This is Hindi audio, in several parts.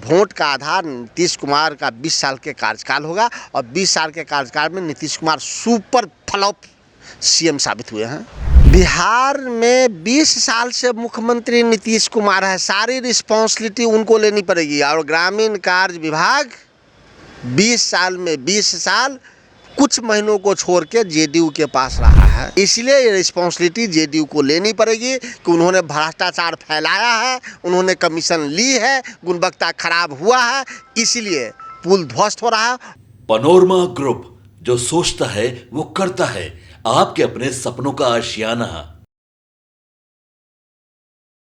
वोट का आधार नीतीश कुमार का 20 साल के कार्यकाल होगा और 20 साल के कार्यकाल में Nitish Kumar super flop CM साबित हुए हैं। बिहार में 20 साल से मुख्यमंत्री नीतीश कुमार है, सारी रिस्पॉन्सिबिलिटी उनको लेनी पड़ेगी। और ग्रामीण कार्य विभाग 20 साल में 20 साल कुछ महीनों को छोड़ के जेडीयू के पास रहा है, इसलिए ये रिस्पॉन्सिबिलिटी जेडीयू को लेनी पड़ेगी कि उन्होंने भ्रष्टाचार फैलाया है, उन्होंने कमीशन ली है, गुणवत्ता खराब हुआ है, इसलिए पुल ध्वस्त हो रहा है। पनोरमा ग्रुप, जो सोचता है वो करता है, आपके अपने सपनों का आशियाना।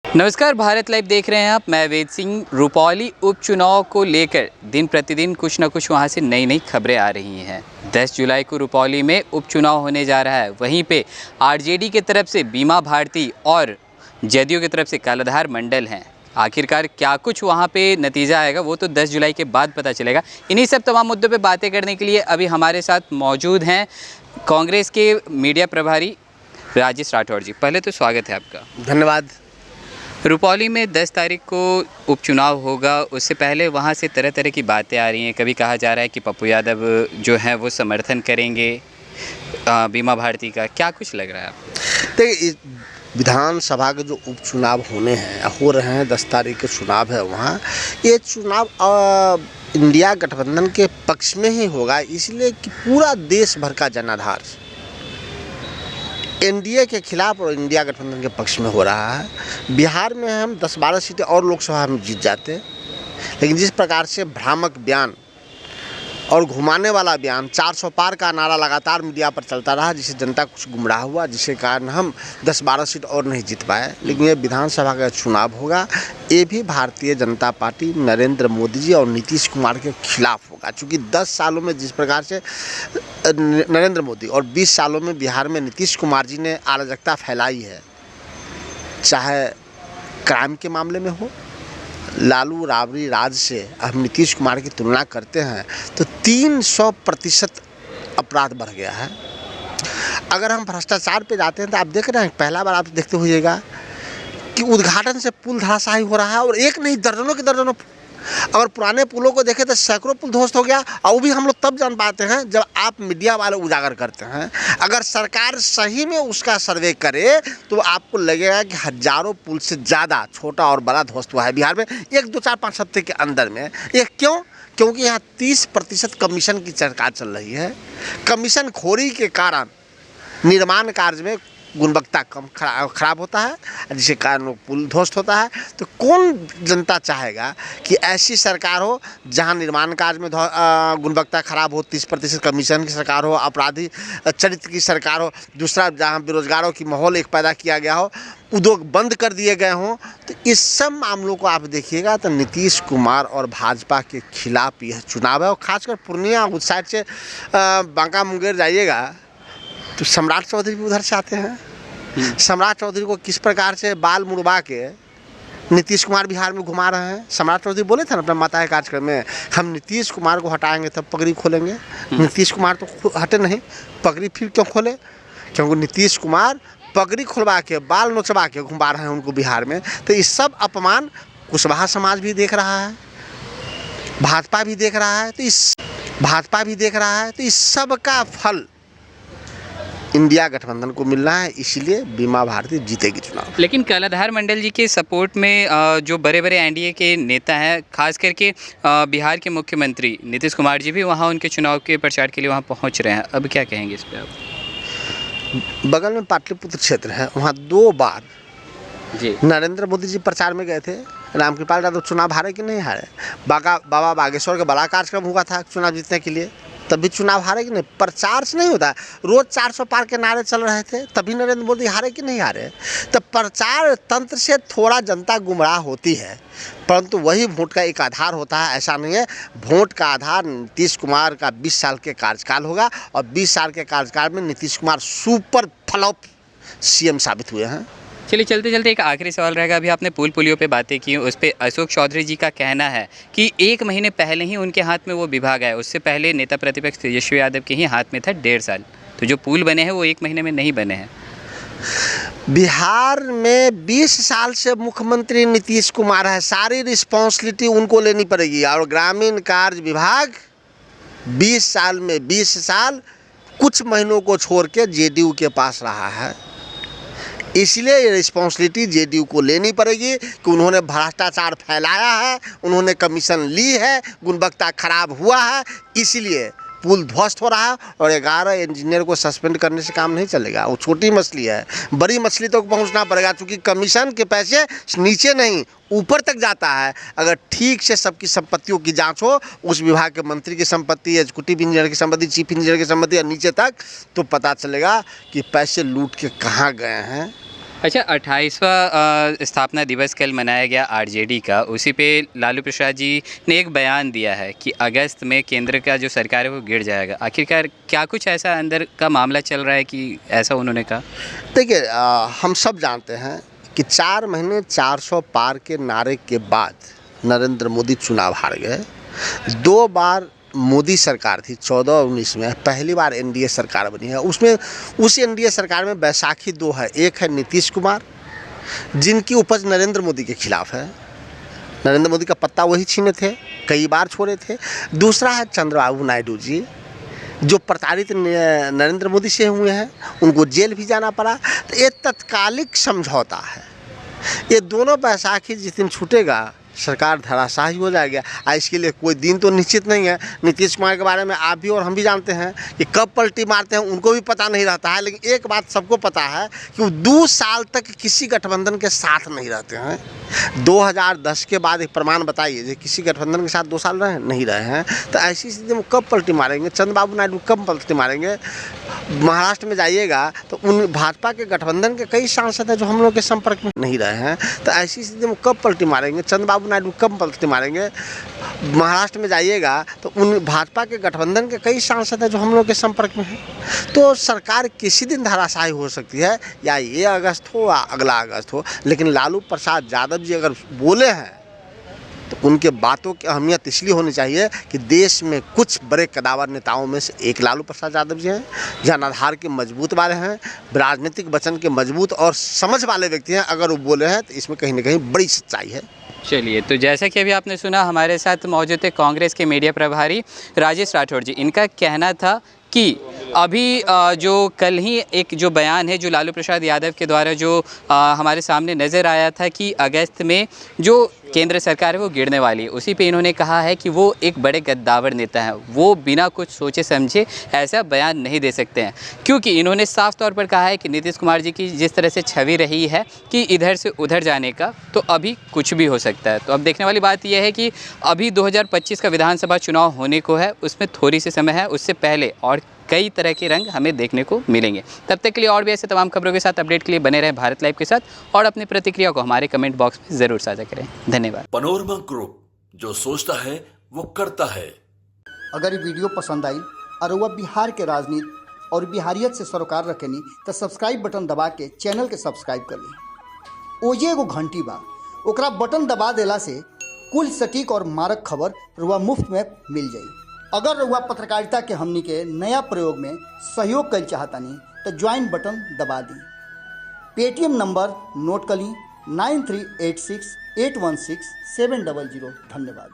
नमस्कार, भारत लाइव देख रहे हैं आप। मैं वेद सिंह। रुपौली उपचुनाव को लेकर दिन प्रतिदिन कुछ न कुछ वहां से नई खबरें आ रही हैं। 10 जुलाई को रुपौली में उपचुनाव होने जा रहा है। वहीं पे आरजेडी की तरफ से बीमा भारती और जदयू की तरफ से कालाधार मंडल हैं। आखिरकार क्या कुछ वहाँ पे नतीजा आएगा वो तो 10 जुलाई के बाद पता चलेगा। इन्हीं सब तमाम मुद्दों पे बातें करने के लिए अभी हमारे साथ मौजूद हैं कांग्रेस के मीडिया प्रभारी राजेश राठौर जी। पहले तो स्वागत है आपका। धन्यवाद। रुपौली में 10 तारीख को उपचुनाव होगा, उससे पहले वहाँ से तरह तरह की बातें आ रही हैं। कभी कहा जा रहा है कि पप्पू यादव जो है वो समर्थन करेंगे बीमा भारती का। क्या कुछ लग रहा है आपको? देखिए, विधानसभा के जो उपचुनाव होने हैं, हो रहे हैं, 10 तारीख के चुनाव है वहाँ, ये चुनाव इंडिया गठबंधन के पक्ष में ही होगा, इसलिए कि पूरा देश भर का जनाधार एनडीए के खिलाफ और इंडिया गठबंधन के पक्ष में हो रहा है। बिहार में हम 10-12 सीटें और लोकसभा में जीत जाते, लेकिन जिस प्रकार से भ्रामक बयान और घुमाने वाला बयान 400 पार का नारा लगातार मीडिया पर चलता रहा, जिससे जनता कुछ गुमराह हुआ, जिसके कारण हम 10-12 सीट और नहीं जीत पाए। लेकिन ये विधानसभा का चुनाव होगा, ये भी भारतीय जनता पार्टी नरेंद्र मोदी जी और नीतीश कुमार के खिलाफ होगा। चूँकि 10 सालों में जिस प्रकार से नरेंद्र मोदी और 20 सालों में बिहार में नीतीश कुमार जी ने अराजकता फैलाई है, चाहे क्राइम के मामले में हो, लालू राबड़ी राज से हम नीतीश कुमार की तुलना करते हैं तो 300% अपराध बढ़ गया है। अगर हम भ्रष्टाचार पे जाते हैं तो आप देख रहे हैं, पहला बार आप देखते होइएगा कि उद्घाटन से पुल धराशायी हो रहा है, और एक नहीं दर्जनों के दर्जनों। अगर पुराने पुलों को देखें तो सैकड़ों पुल ध्वस्त हो गया, और वो भी हम लोग तब जान पाते हैं जब आप मीडिया वाले उजागर करते हैं। अगर सरकार सही में उसका सर्वे करे तो आपको लगेगा कि हजारों पुल से ज़्यादा छोटा और बड़ा ध्वस्त हुआ है बिहार में 1, 2, 4, 5 हफ्ते के अंदर में। ये क्यों? क्योंकि यहाँ 30% कमीशन की सरकार चल रही है। कमीशन खोरी के कारण निर्माण कार्य में गुणवत्ता कम खराब होता है, जिसके कारण वो पुल ध्वस्त होता है। तो कौन जनता चाहेगा कि ऐसी सरकार हो जहां निर्माण कार्य में गुणवत्ता खराब हो, 30% कमीशन की सरकार हो, अपराधी चरित्र की सरकार हो, दूसरा जहां बेरोजगारों की माहौल एक पैदा किया गया हो, उद्योग बंद कर दिए गए हों। तो इस सब मामलों को आप देखिएगा तो नीतीश कुमार और भाजपा के खिलाफ यह चुनाव है। और खासकर पूर्णिया उस साइड से बांका मुंगेर जाइएगा तो सम्राट चौधरी भी उधर से आते हैं। सम्राट चौधरी को किस प्रकार से बाल मुड़वा के नीतीश कुमार बिहार में घुमा रहे हैं। सम्राट चौधरी बोले थे ना अपने माता के कार्यक्रम में, हम नीतीश कुमार को हटाएंगे तब पगड़ी खोलेंगे। नीतीश कुमार तो हटे नहीं, पगड़ी फिर क्यों खोले? क्योंकि नीतीश कुमार पगड़ी खुलवा के बाल नोचवा के घुमा रहे हैं उनको बिहार में। तो इस सब अपमान कुशवाहा समाज भी देख रहा है, भाजपा भी देख रहा है, तो इस सब का फल इंडिया गठबंधन को मिलना है, इसलिए बीमा भारती जीतेगी चुनाव। लेकिन कालाधार मंडल जी के सपोर्ट में जो बड़े बड़े एनडीए के नेता हैं, खास करके बिहार के मुख्यमंत्री नीतीश कुमार जी भी वहां उनके चुनाव के प्रचार के लिए वहां पहुंच रहे हैं। अब क्या कहेंगे इस पर आप? बगल में पाटलिपुत्र क्षेत्र है, वहाँ 2 बार जी नरेंद्र मोदी जी प्रचार में गए थे। रामकृपाल यादव चुनाव हारे कि नहीं हारे? बाबा बागेश्वर का बड़ा कार्यक्रम हुआ था चुनाव जीतने के लिए, तभी चुनाव हारे कि नहीं? प्रचार से नहीं होता, रोज 400 पार के नारे चल रहे थे, तभी नरेंद्र मोदी हारे कि नहीं हारे? तो प्रचार तंत्र से थोड़ा जनता गुमराह होती है, परंतु वही वोट का एक आधार होता है, ऐसा नहीं है। वोट का आधार नीतीश कुमार का 20 साल के कार्यकाल होगा, और 20 साल के कार्यकाल में Nitish Kumar super flop CM साबित हुए हैं। चलिए, चलते चलते एक आखिरी सवाल रहेगा। अभी आपने पुलियों पे बातें की, उस पर अशोक चौधरी जी का कहना है कि 1 महीने पहले ही उनके हाथ में वो विभाग है। उससे पहले नेता प्रतिपक्ष तेजस्वी यादव के ही हाथ में था 1.5 साल। तो जो पुल बने हैं वो 1 महीने में नहीं बने हैं। बिहार में 20 साल से मुख्यमंत्री नीतीश कुमार है, सारी रिस्पॉन्सिबिलिटी उनको लेनी पड़ेगी। और ग्रामीण कार्य विभाग 20 साल में 20 साल कुछ महीनों को छोड़ के जेडीयू के पास रहा है, इसलिए ये रिस्पॉन्सिबिलिटी जेडीयू को लेनी पड़ेगी कि उन्होंने भ्रष्टाचार फैलाया है, उन्होंने कमीशन ली है, गुणवत्ता खराब हुआ है, इसलिए पुल ध्वस्त हो रहा है। और 11 इंजीनियर को सस्पेंड करने से काम नहीं चलेगा, वो छोटी मछली है, बड़ी मछली तक पहुंचना पड़ेगा, क्योंकि कमीशन के पैसे नीचे नहीं ऊपर तक जाता है। अगर ठीक से सबकी संपत्तियों की जांच हो, उस विभाग के मंत्री की संपत्ति, एग्जीक्यूटिव इंजीनियर की संपत्ति, चीफ इंजीनियर की संपत्ति और नीचे तक, तो पता चलेगा कि पैसे लूट के कहाँ गए हैं। अच्छा, 28वां स्थापना दिवस कल मनाया गया आरजेडी का, उसी पे लालू प्रसाद जी ने एक बयान दिया है कि अगस्त में केंद्र का जो सरकार है वो गिर जाएगा। आखिरकार क्या कुछ ऐसा अंदर का मामला चल रहा है कि ऐसा उन्होंने कहा? देखिए, हम सब जानते हैं कि 4 महीने 400 पार के नारे के बाद नरेंद्र मोदी चुनाव हार गए। 2 बार मोदी सरकार थी 14 और 19 में, पहली बार एनडीए सरकार बनी है। उसमें उस एनडीए सरकार में बैसाखी 2 है, एक है नीतीश कुमार जिनकी उपज नरेंद्र मोदी के खिलाफ है, नरेंद्र मोदी का पत्ता वही छीने थे, कई बार छोड़े थे। दूसरा है चंद्रबाबू नायडू जी जो प्रताड़ित नरेंद्र मोदी से हुए हैं, उनको जेल भी जाना पड़ा। तो ये तत्कालिक समझौता है, ये दोनों बैसाखी जिस दिन छूटेगा सरकार धराशायी हो जाएगी। इसके लिए कोई दिन तो निश्चित नहीं है। नीतीश कुमार के बारे में आप भी और हम भी जानते हैं कि कब पलटी मारते हैं उनको भी पता नहीं रहता है, लेकिन एक बात सबको पता है कि वो 2 साल तक किसी गठबंधन के साथ नहीं रहते हैं। 2010 के बाद एक प्रमाण बताइए जो किसी गठबंधन के साथ 2 साल रहे नहीं रहे हैं। तो ऐसी स्थिति में कब पलटी मारेंगे? चंद्रबाबू नायडू कब पलटी मारेंगे? महाराष्ट्र में जाइएगा तो उन भाजपा के गठबंधन के कई सांसद हैं जो हम लोग के संपर्क में नहीं रहे हैं। तो ऐसी स्थिति में कब पलटी मारेंगे? चंद्रबाबू नायडू कब पलटी मारेंगे? महाराष्ट्र में जाइएगा तो उन भाजपा के गठबंधन के कई सांसद हैं जो हम लोग के संपर्क में हैं। तो सरकार किसी दिन धराशायी हो सकती है, या ये अगस्त हो या अगला अगस्त हो, लेकिन लालू प्रसाद यादव जी अगर बोले हैं तो उनके बातों की अहमियत इसलिए होनी चाहिए कि देश में कुछ बड़े कदावर नेताओं में से एक लालू प्रसाद यादव जी हैं, जनाधार के मजबूत वाले हैं, राजनीतिक वचन के मजबूत और समझ वाले व्यक्ति हैं। अगर वो बोले हैं तो इसमें कहीं ना कहीं बड़ी सच्चाई है। चलिए, तो जैसा कि अभी आपने सुना, हमारे साथ मौजूद थे कांग्रेस के मीडिया प्रभारी राजेश राठौड़ जी। इनका कहना था कि अभी जो कल ही एक जो बयान है जो लालू प्रसाद यादव के द्वारा जो हमारे सामने नज़र आया था कि अगस्त में जो केंद्र सरकार है वो गिरने वाली है, उसी पे इन्होंने कहा है कि वो एक बड़े गद्दावर नेता हैं, वो बिना कुछ सोचे समझे ऐसा बयान नहीं दे सकते हैं, क्योंकि इन्होंने साफ तौर पर कहा है कि नीतीश कुमार जी की जिस तरह से छवि रही है कि इधर से उधर जाने का, तो अभी कुछ भी हो सकता है। तो अब देखने वाली बात यह है कि अभी 2025 का विधानसभा चुनाव होने को है, उसमें थोड़ी सी समय है, उससे पहले और कई तरह के रंग हमें देखने को मिलेंगे। तब तक के लिए और भी ऐसे तमाम खबरों के साथ अपडेट के लिए बने रहें भारत लाइव के साथ, और अपनी प्रतिक्रिया को हमारे कमेंट बॉक्स में ज़रूर साझा करें। धन्यवाद। पनोरमा ग्रुप, जो सोचता है वो करता है। अगर ये वीडियो पसंद आई और वह बिहार के राजनीति और बिहारियत से सरोकार रखेनी तो सब्सक्राइब बटन दबा के चैनल के सब्सक्राइब कर ली। ओजे एगो घंटी बा, ओकरा बटन दबा देला से कुल सटीक और मारक खबर रुआ मुफ्त में मिल जाई। अगर रुआ पत्रकारिता के हमनी के नया प्रयोग में सहयोग कर चाहतानी तो ज्वाइन बटन दबा दी। पेटीएम नंबर नोट कर ली 9386816700। धन्यवाद।